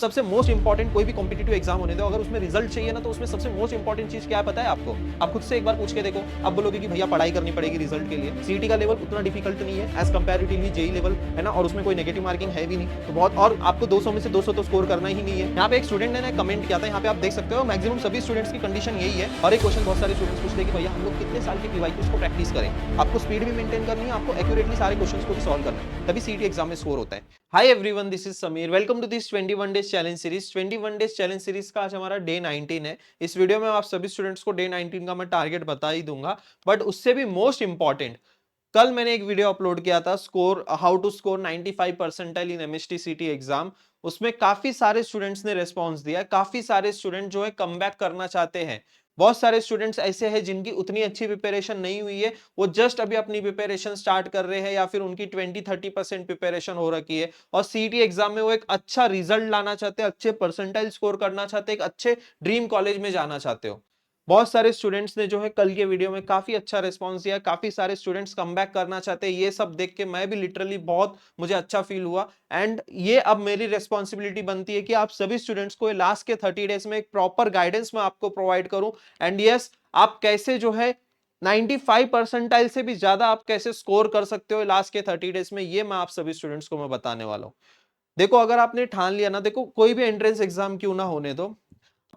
सबसे most important कोई भी कॉम्पिटिटिव एग्जाम होने दो, अगर उसमें रिजल्ट चाहिए ना तो उसमें सबसे मोस्ट इंपॉर्टेंट चीज क्या है पता है आपको? आप खुद से एक बार पूछ के देखो, आप बोलोगे कि भैया पढ़ाई करनी पड़ेगी रिजल्ट के लिए। सीईटी का लेवल उतना डिफिकल्ट नहीं है एज कंपैरेटिवली जेई लेवल, है ना, और उसमें कोई नेगेटिव मार्किंग है भी नहीं, तो बहुत, और आपको 200 में से 200 तो स्कोर करना ही नहीं है। यहाँ पे एक स्टूडेंट ने कमेंट किया था, यहाँ पे आप देख सकते हो मैक्सिमम सभी स्टूडेंट्स की कंडीशन यही है। और एक क्वेश्चन बहुत सारे स्टूडेंट्स पूछते हैं कि भैया हम लोग कितने साल के पीवाईक्यूज को प्रैक्टिस करें? आपको स्पीड भी मेंटेन करनी है, आपको एक्यूरेटली सारे क्वेश्चंस को भी सॉल्व करना है, तभी सीईटी एग्जाम में स्कोर होता है। Hi everyone, this is Sameer, welcome to this 21 days challenge series. 21 days challenge series का आज हमारा डे 19 है। इस वीडियो में आप सभी स्टूडेंट्स को डे 19 का मैं टारगेट बता ही दूंगा, बट उससे भी मोस्ट इंपॉर्टेंट, कल मैंने एक वीडियो अपलोड किया था, score how to score 95 percentile in MHT CET exam. उसमें काफी सारे स्टूडेंट्स ने रेस्पॉन्स दिया, काफी सारे स्टूडेंट जो है कमबैक करना चाहते हैं। बहुत सारे स्टूडेंट्स ऐसे हैं जिनकी उतनी अच्छी प्रिपरेशन नहीं हुई है, वो जस्ट अभी अपनी प्रिपरेशन स्टार्ट कर रहे हैं, या फिर उनकी 20-30% प्रिपरेशन हो रखी है और सीईटी एग्जाम में वो एक अच्छा रिजल्ट लाना चाहते हैं, अच्छे परसेंटाइल स्कोर करना चाहते हैं, एक अच्छे ड्रीम कॉलेज में जाना चाहते हो। बहुत सारे स्टूडेंट्स ने जो है कल के वीडियो में काफी अच्छा रिस्पांस दिया, काफी सारे स्टूडेंट्स कमबैक करना चाहते हैं। ये सब देख के मैं भी लिटरली बहुत मुझे अच्छा फील हुआ, एंड ये अब मेरी रिस्पॉन्सिबिलिटी बनती है कि आप सभी स्टूडेंट्स को लास्ट के 30 डेज में एक प्रॉपर गाइडेंस मैं आपको प्रोवाइड करूं। एंड यस, आप कैसे जो है 95 परसेंटाइल से भी ज्यादा आप कैसे स्कोर कर सकते हो लास्ट के 30 डेज में, ये मैं आप सभी स्टूडेंट्स को मैं बताने वाला हूं। देखो, अगर आपने ठान लिया ना, देखो कोई भी एंट्रेंस एग्जाम क्यों ना होने दो,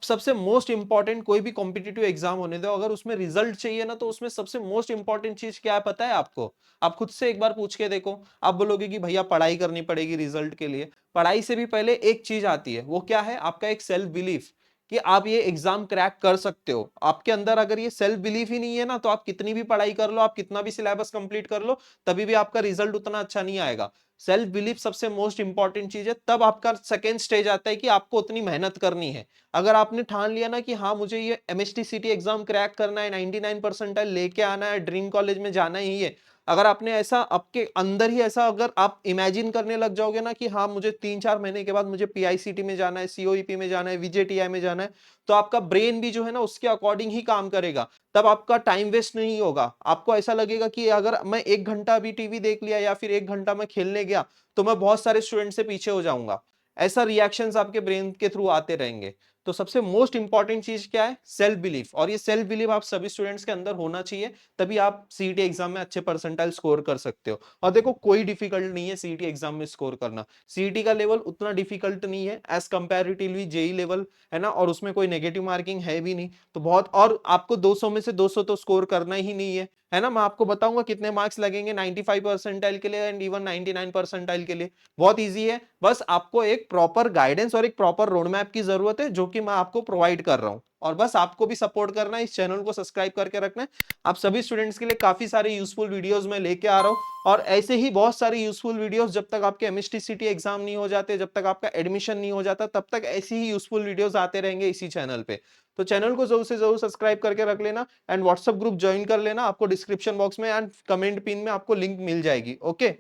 सबसे मोस्ट इंपॉर्टेंट कोई भी कॉम्पिटिटिव एग्जाम होने दो, अगर उसमें रिजल्ट चाहिए ना तो उसमें सबसे मोस्ट इंपॉर्टेंट चीज क्या है पता है आपको? आप खुद से एक बार पूछ के देखो, आप बोलोगे कि भैया पढ़ाई करनी पड़ेगी रिजल्ट के लिए। पढ़ाई से भी पहले एक चीज आती है, वो क्या है? आपका एक सेल्फ बिलीफ कि आप ये एग्जाम क्रैक कर सकते हो। आपके अंदर अगर ये सेल्फ बिलीफ ही नहीं है ना, तो आप कितनी भी पढ़ाई कर लो, आप कितना भी सिलेबस कंप्लीट कर लो, तभी भी आपका रिजल्ट उतना अच्छा नहीं आएगा। सेल्फ बिलीफ सबसे मोस्ट इंपॉर्टेंट चीज है, तब आपका सेकेंड स्टेज आता है कि आपको उतनी मेहनत करनी है। अगर आपने ठान लिया ना कि हाँ मुझे ये एमएसटी सीटी एग्जाम क्रैक करना है, 99 परसेंटाइल लेके आना है, ड्रीम कॉलेज में जाना ही है, अगर आपने ऐसा आपके अंदर ही ऐसा अगर आप इमेजिन करने लग जाओगे ना कि हाँ मुझे 3-4 महीने के बाद मुझे पीआईसीटी में जाना है, सीओईपी में जाना है, वीजेटीआई में जाना है, तो आपका ब्रेन भी जो है ना उसके अकॉर्डिंग ही काम करेगा। तब आपका टाइम वेस्ट नहीं होगा। आपको ऐसा लगेगा कि अगर मैं 1 घंटा अभी टीवी देख लिया या फिर 1 घंटा मैं खेलने गया तो मैं बहुत सारे स्टूडेंट से पीछे हो जाऊंगा। ऐसा रिएक्शंस आपके ब्रेन के थ्रू आते रहेंगे। तो सबसे मोस्ट इंपॉर्टेंट चीज क्या है? Self belief. और ये सेल्फ बिलीफ आप सभी स्टूडेंट्स के अंदर होना चाहिए, तभी आप सीईटी एग्जाम में अच्छे परसेंटाइल स्कोर कर सकते हो। और देखो, कोई डिफिकल्ट नहीं है सीईटी एग्जाम में स्कोर करना। सीईटी का लेवल उतना डिफिकल्ट नहीं है एज कंपैरेटिवली जेई लेवल, है ना, और उसमें कोई नेगेटिव मार्किंग है भी नहीं, तो बहुत, और आपको 200 में से 200 तो स्कोर करना ही नहीं है ना। मैं आपको बताऊंगा कितने मार्क्स लगेंगे 95 परसेंटाइल के लिए एंड इवन 99 परसेंटाइल के लिए। बहुत इजी है, बस आपको एक प्रॉपर गाइडेंस और एक प्रॉपर रोड मैप की जरूरत है, जो कि मैं आपको प्रोवाइड कर रहा हूं। और बस आपको भी सपोर्ट करना है, इस चैनल को सब्सक्राइब करके रखना है। आप सभी स्टूडेंट्स के लिए काफी सारे यूजफुल वीडियोस मैं लेके आ रहा हूं, और ऐसे ही बहुत सारे यूजफुल वीडियोस, जब तक आपके एमएसटी सीटी एग्जाम नहीं हो जाते, जब तक आपका एडमिशन नहीं हो जाता, तब तक ऐसी ही यूजफुल वीडियोस आते रहेंगे इसी चैनल पे। तो चैनल को जरूर से जरूर सब्सक्राइब करके रख लेना, एंड व्हाट्सएप ग्रुप ज्वाइन कर लेना। आपको डिस्क्रिप्शन बॉक्स में एंड कमेंट पिन में आपको लिंक मिल जाएगी, ओके।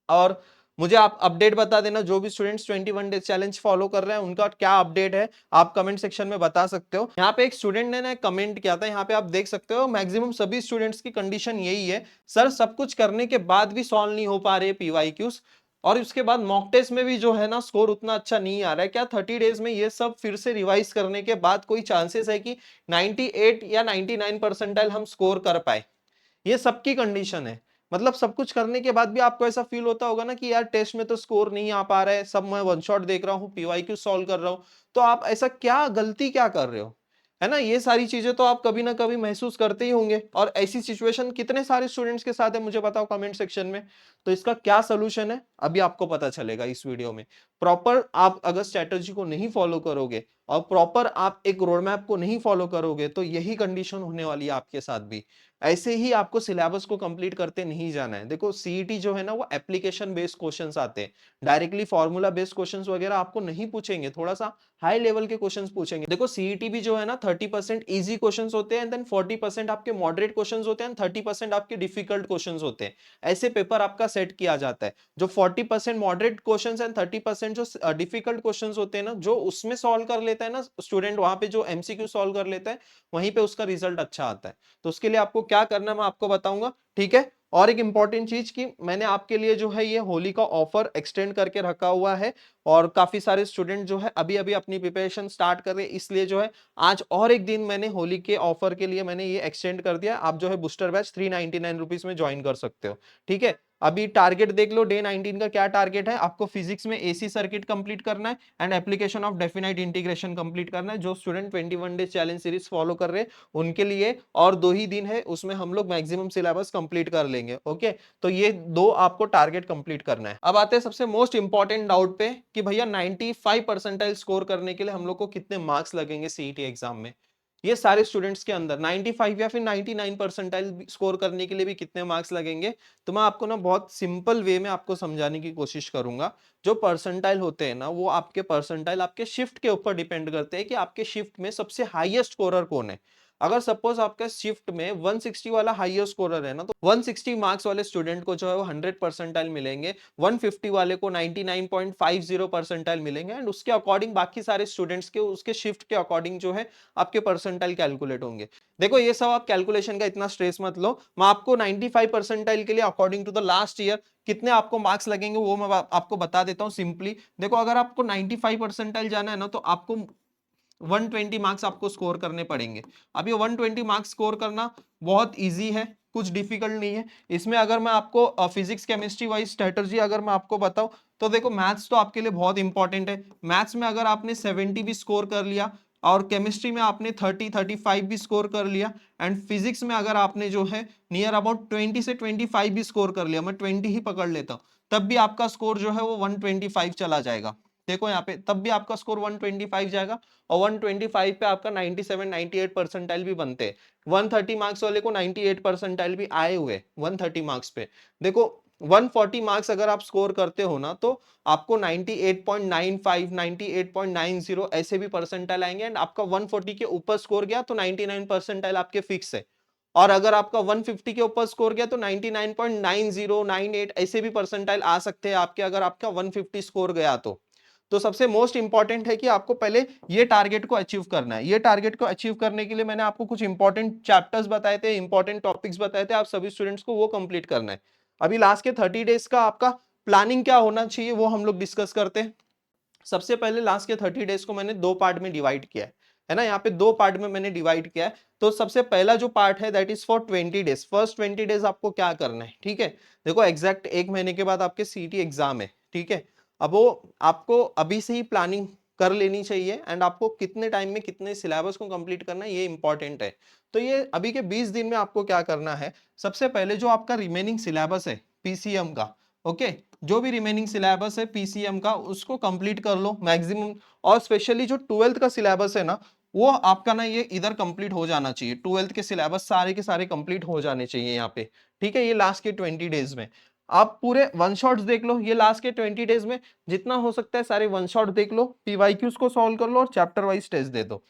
और मुझे आप अपडेट बता देना, जो भी स्टूडेंट्स 21 डेज चैलेंज फॉलो कर रहे हैं उनका क्या अपडेट है, आप कमेंट सेक्शन में बता सकते हो। यहाँ पे एक स्टूडेंट ने ना कमेंट किया था, यहाँ पे आप देख सकते हो मैक्सिमम सभी स्टूडेंट्स की कंडीशन यही है, सर सब कुछ करने के बाद भी सॉल्व नहीं हो पा रहे पीवाईक्यूज, और उसके बाद मॉक टेस्ट में भी जो है ना स्कोर उतना अच्छा नहीं आ रहा है। क्या 30 डेज में ये सब फिर से रिवाइज करने के बाद कोई चांसेस है कि 98 या 99 परसेंटाइल हम स्कोर कर पाए? ये सबकी कंडीशन है। मतलब सब कुछ करने के बाद भी आपको ऐसा फील होता होगा ना कि यार टेस्ट में तो स्कोर नहीं आ पा रहा है, सब मैं वन शॉट देख रहा हूँ, पीवाईक्यू सॉल्व कर रहा हूँ, तो आप ऐसा क्या गलती क्या कर रहे हो, है ना? ये सारी चीजें तो आप कभी ना कभी महसूस करते ही होंगे, और ऐसी सिचुएशन कितने सारे स्टूडेंट्स के साथ है मुझे बताओ कमेंट सेक्शन में। तो इसका क्या सोल्यूशन है अभी आपको पता चलेगा इस वीडियो में। प्रॉपर आप अगर स्ट्रेटजी को नहीं फॉलो करोगे और प्रॉपर आप एक रोड मैप को नहीं फॉलो करोगे, तो यही कंडीशन होने वाली है आपके साथ भी। ऐसे ही आपको सिलेबस को कंप्लीट करते नहीं जाना है। देखो, सीईटी जो है ना वो एप्लीकेशन बेस्ड क्वेश्चंस आते हैं, डायरेक्टली फॉर्मूला बेस्ड क्वेश्चंस वगैरह आपको नहीं पूछेंगे, थोड़ा सा हाई लेवल के क्वेश्चंस पूछेंगे। देखो, सीईटी भी जो है ना 30% इजी क्वेश्चंस होते हैं, देन 40% आपके मॉडरेट क्वेश्चंस होते हैं, 30% आपके डिफिकल्ट क्वेश्चंस होते हैं। ऐसे पेपर आपका सेट किया जाता है। जो 40% मॉडरेट क्वेश्चंस एंड 30% जो डिफिकल्ट क्वेश्चंस होते हैं ना, जो उसमें सॉल्व कर लेता है ना स्टूडेंट, वहां पे जो एमसीक्यू सॉल्व कर लेता है, वहीं पे उसका रिजल्ट अच्छा आता है। तो उसके लिए आपको क्या करना है मैं आपको बताऊंगा, ठीक है। और एक इंपॉर्टेंट चीज कि मैंने आपके लिए जो है ये होली का ऑफर एक्सटेंड करके रखा हुआ है, और काफी सारे स्टूडेंट जो है अभी अभी अपनी प्रिपरेशन स्टार्ट कर रहे हैं, इसलिए जो है आज और एक दिन मैंने होली के ऑफर के लिए मैंने ये एक्सटेंड कर दिया। आप जो है बूस्टर बैच 399 रुपीज में ज्वाइन कर सकते हो। ठीक है, अभी टारगेट देख लो, डे 19 का क्या टारगेट है। आपको फिजिक्स में एसी सर्किट कंप्लीट करना है and application of definite integration complete करना है। जो student 21 day challenge series follow कर रहे हैं उनके लिए और 2 ही दिन है, उसमें हम लोग मैक्सिमम सिलेबस कंप्लीट कर लेंगे। ओके, तो ये 2 आपको टारगेट कंप्लीट करना है। अब आते हैं सबसे मोस्ट इंपॉर्टेंट डाउट पे कि भैया 95 परसेंटाइल स्कोर करने के लिए हम लोग को कितने मार्क्स लगेंगे सीईटी एग्जाम में। ये सारे स्टूडेंट्स के अंदर 95 या फिर 99 परसेंटाइल स्कोर करने के लिए भी कितने मार्क्स लगेंगे, तो मैं आपको ना बहुत सिंपल वे में आपको समझाने की कोशिश करूंगा। जो परसेंटाइल होते हैं ना, वो आपके परसेंटाइल आपके शिफ्ट के ऊपर डिपेंड करते हैं कि आपके शिफ्ट में सबसे हाईएस्ट स्कोरर कौन है। अगर सपोज आपका शिफ्ट में 160 वाला हाईएस्ट स्कोरर है ना, तो 160 मार्क्स वाले स्टूडेंट को जो है वो 100 परसेंटाइल मिलेंगे, 150 वाले को 99.50 परसेंटाइल मिलेंगे, एंड उसके अकॉर्डिंग बाकी सारे स्टूडेंट्स के उसके शिफ्ट के अकॉर्डिंग जो है आपके परसेंटाइल कैलकुलेट होंगे। देखो ये सब आप कैलकुलेशन का इतना स्ट्रेस मत लो, मैं आपको 95 परसेंटाइल के लिए according to the last year कितने आपको मार्क्स लगेंगे वो मैं आपको बता देता हूं सिंपली। देखो अगर आपको 95 परसेंटाइल जाना है ना, तो आपको 120 मार्क्स आपको स्कोर करने पड़ेंगे। अब ये 120 मार्क्स स्कोर करना बहुत इजी है, कुछ डिफिकल्ट नहीं है इसमें। अगर मैं आपको फिजिक्स केमिस्ट्री वाइज स्ट्रेटजी अगर मैं आपको बताऊं, तो देखो मैथ्स तो आपके लिए बहुत इंपॉर्टेंट है। मैथ्स में अगर आपने 70 भी स्कोर कर लिया, और केमिस्ट्री में आपने 30-35 भी स्कोर कर लिया, एंड फिजिक्स में अगर आपने जो है नियर अबाउट 20 से 25 भी स्कोर कर लिया, मैं 20 ही पकड़ लेता हूं, तब भी आपका स्कोर जो है वो 125 चला जाएगा। देखो यहाँ पे तब भी आपका स्कोर 125 जाएगा, और 125 पे आपका 97-98 परसेंटाइल भी बनते हैं। 130 मार्क्स वाले को 98 परसेंटाइल भी आए हुए 130 मार्क्स पे। देखो 140 मार्क्स अगर आप स्कोर करते हो ना, तो आपको 98.95 98.90 ऐसे भी परसेंटाइल आएंगे, एंड आपका 140 के ऊपर स्कोर गया तो 99 परसेंटाइल आपके फिक्स है। और अगर आपका 150 के ऊपर स्कोर गया तो 99.9098 ऐसे भी परसेंटाइल आ सकते हैं आपके, अगर आपका 150 स्कोर गया तो सबसे मोस्ट इंपॉर्टेंट है कि आपको पहले ये टारगेट को अचीव करना है। ये टारगेट को अचीव करने के लिए मैंने आपको कुछ इंपॉर्टेंट चैप्टर्स बताए थे, इंपॉर्टेंट टॉपिक्स बताए थे, आप सभी स्टूडेंट्स को वो कंप्लीट करना है। अभी लास्ट के 30 डेज का आपका प्लानिंग क्या होना चाहिए वो हम लोग डिस्कस करते हैं। सबसे पहले लास्ट के 30 डेज को मैंने 2 पार्ट में डिवाइड किया है ना, यहाँ पे 2 पार्ट में मैंने डिवाइड किया है। तो सबसे पहला जो पार्ट है that is for 20 days. First 20 days आपको क्या करना है, ठीक है। देखो एग्जैक्ट 1 महीने के बाद आपके सीटी एग्जाम है, ठीक है। अब वो आपको अभी से ही प्लानिंग कर लेनी चाहिए, एंड आपको कितने टाइम में कितने सिलेबस को कंप्लीट करना है ये इंपॉर्टेंट है। तो ये अभी के 20 दिन में आपको क्या करना है, सबसे पहले जो आपका रिमेनिंग सिलेबस है पीसीएम का, ओके, जो भी रिमेनिंग सिलेबस है पीसीएम का उसको कंप्लीट कर लो मैक्सिमम। और स्पेशली जो 12th का सिलेबस है ना, वो आपका ना ये इधर कंप्लीट हो जाना चाहिए। 12th के सिलेबस सारे के सारे कंप्लीट हो जाने चाहिए यहाँ पे, ठीक है। ये लास्ट के 20 डेज में आप पूरे वन शॉट्स देख लो। ये लास्ट के 20 डेज में जितना हो सकता है सारे वन शॉट देख लो, पीवाईक्यूज को सॉल्व कर लो और चैप्टर वाइज टेस्ट दे दो।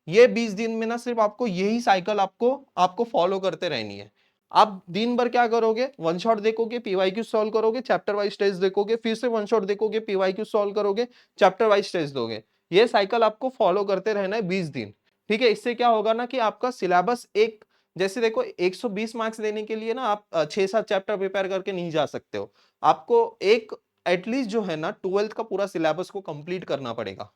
ये 20 दिन में ना सिर्फ आपको यही साइकिल आपको आपको फॉलो करते रहनी है। आप दिन भर क्या करोगे, वन शॉट देखोगे, पीवाईक्यू सॉल्व करोगे, चैप्टर वाइज टेस्ट देखोगे, फिर से वन शॉट देखोगे, पीवाईक्यू सॉल्व करोगे, चैप्टर वाइज टेस्ट दोगे। ये साइकिल आपको फॉलो करते रहना है 20 दिन, ठीक है। इससे क्या होगा ना कि आपका सिलेबस एक जैसे देखो 120 मार्क्स देने के लिए ना आप 6-7 चैप्टर प्रिपेयर करके नहीं जा सकते हो। आपको एक एटलीस्ट जो है ना 12th का पूरा सिलेबस को कंप्लीट करना पड़ेगा।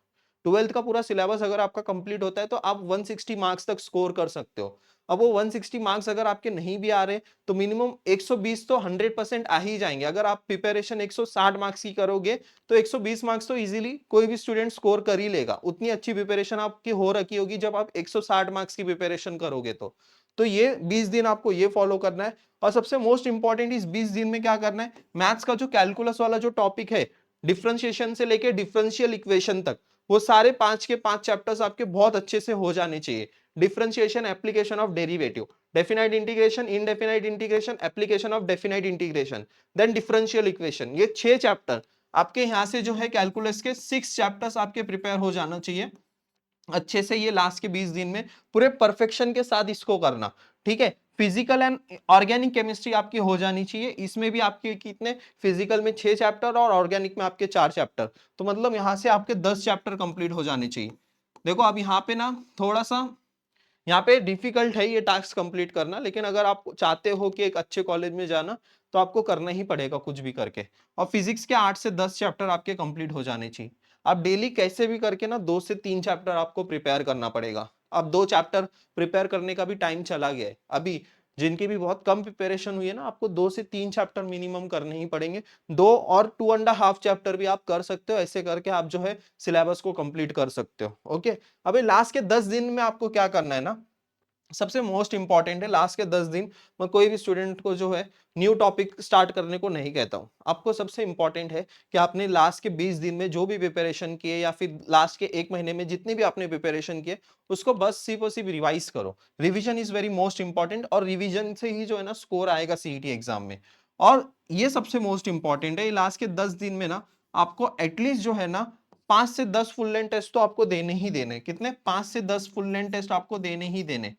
12th का पूरा सिलेबस अगर आपका कंप्लीट होता है तो आप 160 मार्क्स तक स्कोर कर सकते हो। अब वो 160 मार्क्स अगर आपके नहीं भी आ रहे तो मिनिमम 120 तो 100% आ ही जाएंगे। अगर आप प्रिपरेशन 160 मार्क्स की करोगे तो 120 मार्क्स तो इजीली कोई भी स्टूडेंट स्कोर कर ही लेगा। उतनी अच्छी प्रिपरेशन आपकी हो रखी होगी जब आप 160 मार्क्स की प्रिपरेशन करोगे तो ये 20 दिन आपको ये फॉलो करना है। और सबसे मोस्ट इंपॉर्टेंट इस 20 दिन में क्या करना है, मैथ्स का जो कैलकुलस वाला जो टॉपिक है, डिफरेंशिएशन से लेके डिफरेंशियल इक्वेशन तक, वो सारे 5 के 5 चैप्टर्स आपके बहुत अच्छे से हो जाने चाहिए। Differentiation, application of derivative, definite integration, indefinite integration, application of definite integration, then differential equation, ये 6 चैप्टर आपके यहाँ से जो है कैलकुलस के 6 चैप्टर्स आपके प्रिपेयर हो जाना चाहिए अच्छे से। ये लास्ट के 20 दिन में पूरे परफेक्शन के साथ इसको करना, ठीक है। फिजिकल एंड ऑर्गेनिक केमिस्ट्री आपकी हो जानी चाहिए। इसमें भी आपके कितने, फिजिकल में 6 चैप्टर और ऑर्गेनिक में आपके 4 चैप्टर, तो मतलब यहां से आपके 10 चैप्टर कंप्लीट हो जाने चाहिए। देखो अब यहाँ पे ना थोड़ा सा यहाँ पे डिफिकल्ट है ये टास्क कंप्लीट करना, लेकिन अगर आप चाहते हो कि एक अच्छे कॉलेज में जाना तो आपको करना ही पड़ेगा कुछ भी करके। और फिजिक्स के 8 से 10 चैप्टर आपके कंप्लीट हो जाने चाहिए। आप डेली कैसे भी करके ना 2 से 3 चैप्टर आपको प्रिपेयर करना पड़ेगा। अब 2 चैप्टर प्रिपेयर करने का भी टाइम चला गया है। अभी जिनकी भी बहुत कम प्रिपरेशन हुई है ना, आपको 2 से 3 चैप्टर मिनिमम करने ही पड़ेंगे। 2 और 2 एंड हाफ चैप्टर भी आप कर सकते हो। ऐसे करके आप जो है सिलेबस को कंप्लीट कर सकते हो। ओके, अभी लास्ट के 10 दिन में आपको क्या करना है ना, सबसे मोस्ट इंपॉर्टेंट है लास्ट के 10 दिन। मैं कोई भी स्टूडेंट को जो है न्यू टॉपिक स्टार्ट करने को नहीं कहता हूं। आपको सबसे इंपॉर्टेंट है कि आपने लास्ट के 20 दिन में जो भी प्रिपरेशन किए या फिर लास्ट के 1 महीने में जितनी भी आपने प्रिपरेशन किए, उसको बस सिर्फ और सिर्फ रिवाइज करो। Revision is very most important, और रिवीजन से ही जो है ना स्कोर आएगा सीईटी एग्जाम में। और ये सबसे मोस्ट इंपॉर्टेंट है, लास्ट के 10 दिन में ना आपको एटलीस्ट जो है ना 5 से 10 फुल लेंथ टेस्ट तो आपको देने ही देने। कितने? 5 से 10 फुल लेंथ टेस्ट आपको देने ही देने।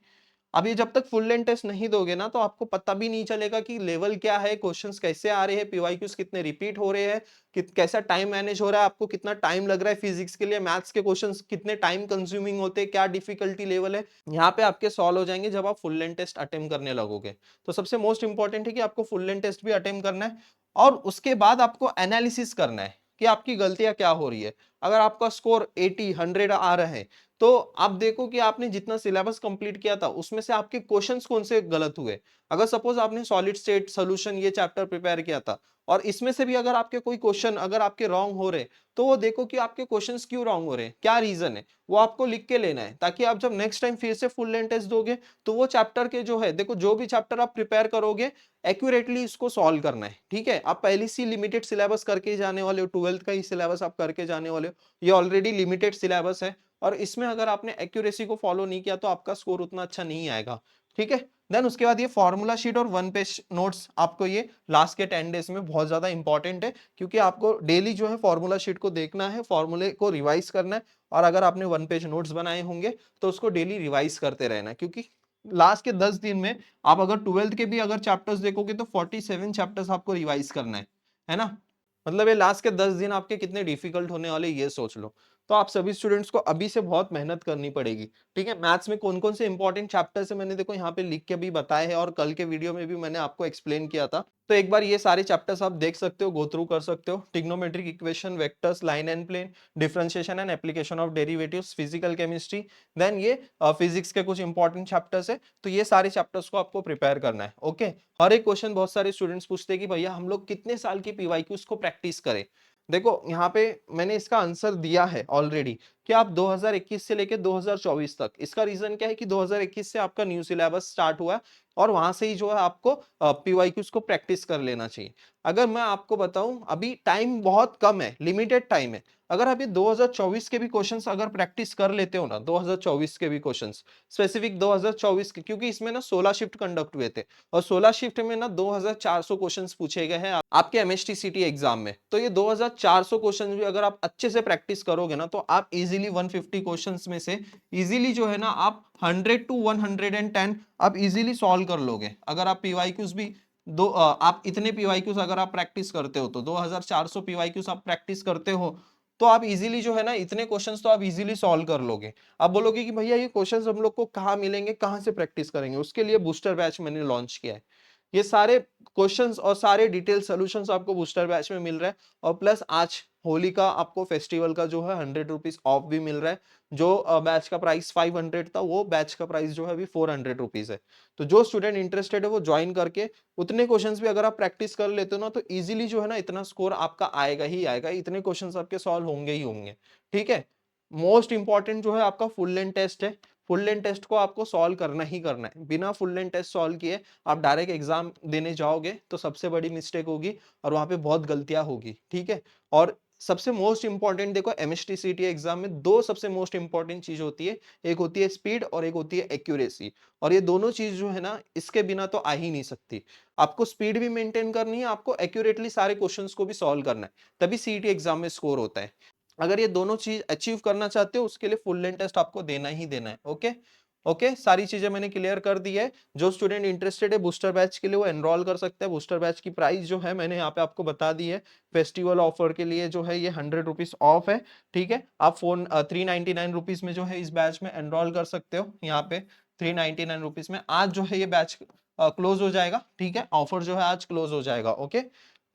अब ये जब तक फुल लेंथ टेस्ट नहीं दोगे ना, तो आपको पता भी नहीं चलेगा कि लेवल क्या है, क्वेश्चंस कैसे आ रहे हैं, पीवाईक्यूज कितने रिपीट हो रहे हैं, कैसा टाइम मैनेज हो रहा है, आपको कितना टाइम लग रहा है फिजिक्स के लिए, मैथ्स के क्वेश्चंस कितने टाइम कंज्यूमिंग होते हैं, क्या डिफिकल्टी लेवल है, यहाँ पे आपके सॉल्व हो जाएंगे जब आप फुल लेंथ टेस्ट अटेम्प्ट करने लगोगे। तो सबसे मोस्ट इंपॉर्टेंट है कि आपको फुल लेंथ टेस्ट भी अटेम्प्ट करना है, और उसके बाद आपको एनालिसिस करना है कि आपकी गलतियां क्या हो रही है। अगर आपका स्कोर 80 100 आ रहा है, तो आप देखो कि आपने जितना सिलेबस कंप्लीट किया था उसमें से आपके क्वेश्चंस कौन से गलत हुए। अगर सपोज आपने सॉलिड स्टेट सॉल्यूशन ये चैप्टर प्रिपेयर किया था, और इसमें से भी अगर आपके कोई क्वेश्चन अगर आपके रॉन्ग हो रहे, तो वो देखो कि आपके क्वेश्चंस क्यों रॉन्ग हो रहे हैं, क्या रीजन है, वो आपको लिख के लेना है, ताकि आप जब नेक्स्ट टाइम फिर से फुल लेंथ टेस्ट दोगे तो वो चैप्टर के जो है, देखो जो भी चैप्टर आप प्रिपेयर करोगे एक्यूरेटली इसको सॉल्व करना है। ठीक है, आप पहले से लिमिटेड सिलेबस करके जाने वाले हो, 12th का ही सिलेबस आप करके जाने वाले हो, ये ऑलरेडी लिमिटेड सिलेबस है, और इसमें अगर आपने एक्यूरेसी को फॉलो नहीं किया तो आपका स्कोर उतना अच्छा नहीं आएगा। ठीक है, देन उसके बाद ये फॉर्मूला शीट और 1 पेज नोट्स आपको ये लास्ट के 10 डेज में बहुत ज्यादा इंपॉर्टेंट है, क्योंकि आपको डेली जो है फॉर्मूला शीट को देखना है, फॉर्मूले को रिवाइज करना है, और अगर आपने 1 पेज नोट्स बनाए होंगे तो उसको डेली रिवाइज करते रहना है, क्योंकि लास्ट के 10 दिन में आप अगर 12th के भी अगर चैप्टर्स देखोगे तो 47 चैप्टर्स आपको रिवाइज करना है ना। मतलब ये लास्ट के 10 दिन आपके कितने डिफिकल्ट होने वाले ये सोच लो। तो आप सभी स्टूडेंट्स को अभी से बहुत मेहनत करनी पड़ेगी। ठीक है, मैथ्स में कौन कौन से इंपॉर्टेंट चैप्टर्स है मैंने देखो यहाँ पे लिख के भी बताए हैं, और कल के वीडियो में भी मैंने आपको एक्सप्लेन किया था। तो एक बार ये सारे चैप्टर्स आप देख सकते हो, गो थ्रू कर सकते हो। Trigonometric equation, vectors, line and plane, differentiation and application of derivatives, physical chemistry, then ये फिजिक्स के कुछ इंपॉर्टेंट चैप्टर्स है। तो ये सारे चैप्टर्स को आपको प्रिपेयर करना है। ओके, हर एक क्वेश्चन बहुत सारे स्टूडेंट्स पूछते हैं कि भैया हम लोग कितने साल की पीवाईक्यूज को प्रैक्टिस करें। देखो यहाँ पे मैंने इसका आंसर दिया है ऑलरेडी कि आप 2021 से लेके 2024 तक। इसका रीजन क्या है कि 2021 से आपका न्यू सिलेबस स्टार्ट हुआ है, और वहां से ही जो है आपको पीवाईक्यूज को प्रैक्टिस कर लेना चाहिए। अगर मैं आपको बताऊं, अभी टाइम बहुत कम है, लिमिटेड टाइम है। अगर अभी 2024 के भी क्वेश्चंस अगर प्रैक्टिस कर लेते हो ना, 2024 के भी क्वेश्चंस, स्पेसिफिक 2024 के, क्योंकि इसमें ना 16 शिफ्ट कंडक्ट हुए थे, और 16 शिफ्ट में ना 2400 क्वेश्चंस पूछे गए हैं आपके एमएसटीसीटी एग्जाम में। तो ये 2400 क्वेश्चन भी अगर आप अच्छे से प्रैक्टिस करोगे ना, तो आप इजीली 150 क्वेश्चंस में से इजीली जो है ना आप 100 टू 110 आप इजीली सॉल्व कर लोगे। अगर आप पीवाईक्यूज भी आप इतने पीवाईक्यूज अगर आप प्रैक्टिस करते हो, तो 2400 पीवाईक्यूज आप प्रैक्टिस करते हो, तो आप इजीली जो है ना इतने क्वेश्चंस तो आप इजीली सॉल्व कर लोगे। आप बोलोगे कि भैया ये क्वेश्चंस हम लोग को कहाँ मिलेंगे, कहाँ से प्रैक्टिस करेंगे? उसके लिए बूस्टर बैच मैंने लॉन्च किया है। ये सारे क्वेश्चंस और सारे डिटेल सॉल्यूशंस आपको बूस्टर बैच में मिल रहा है, और प्लस आज होली का आपको फेस्टिवल का जो है 100 रुपीज ऑफ भी मिल रहा है। जो बैच का प्राइस 500 था, वो बैच का प्राइस जो है अभी 400 रुपीज है। तो जो स्टूडेंट इंटरेस्टेड है वो ज्वाइन करके उतने क्वेश्चंस भी अगर आप प्रैक्टिस कर लेते हो ना, तो इजीली जो है ना इतना स्कोर आपका आएगा ही आएगा, इतने क्वेश्चंस आपके सॉल्व होंगे ही होंगे। ठीक है, मोस्ट इंपॉर्टेंट जो है आपका फुल लेंथ टेस्ट है। फुल लेंथ टेस्ट को आपको सॉल्व करना ही करना है। बिना फुल लेंथ टेस्ट सॉल्व किए आप डायरेक्ट एग्जाम देने जाओगे तो सबसे बड़ी मिस्टेक होगी, और वहां पे बहुत गलतियां होगी। ठीक है, और सबसे मोस्ट इंपॉर्टेंट देखो एमएसटीसीटी एग्जाम में दो सबसे मोस्ट इंपॉर्टेंट चीज होती है, एक होती है स्पीड और एक होती है एक्यूरेसी। और ये दोनों चीज जो है ना इसके बिना तो आ ही नहीं सकती। आपको स्पीड भी मेंटेन करनी है, आपको एक्यूरेटली सारे क्वेश्चंस को भी सॉल्व करना है, तभी सीईटी एग्जाम में स्कोर होता है। अगर ये दोनों चीज अचीव करना चाहते हो, उसके लिए फुल लेंथ टेस्ट आपको देना ही देना है। ओके, ओके, सारी चीजें मैंने क्लियर कर दी है। जो स्टूडेंट इंटरेस्टेड है बूस्टर बैच के लिए वो एनरोल कर सकते हैं। बूस्टर बैच की प्राइस जो है मैंने यहाँ पे आपको बता दी है। फेस्टिवल ऑफर के लिए जो है ये 100 रुपीज ऑफ है। ठीक है, आप फोन 399 रुपीज में जो है इस बैच में एनरोल कर सकते हो यहाँ पे। ₹399 में। आज जो है ये बैच क्लोज हो जाएगा, ठीक है, ऑफर जो है आज क्लोज हो जाएगा, ओके।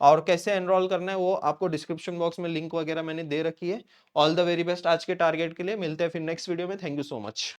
और कैसे एनरोल करना है वो आपको डिस्क्रिप्शन बॉक्स में लिंक वगैरह मैंने दे रखी है। ऑल द वेरी बेस्ट आज के टारगेट के लिए। मिलते हैं फिर नेक्स्ट वीडियो में। Thank you so much.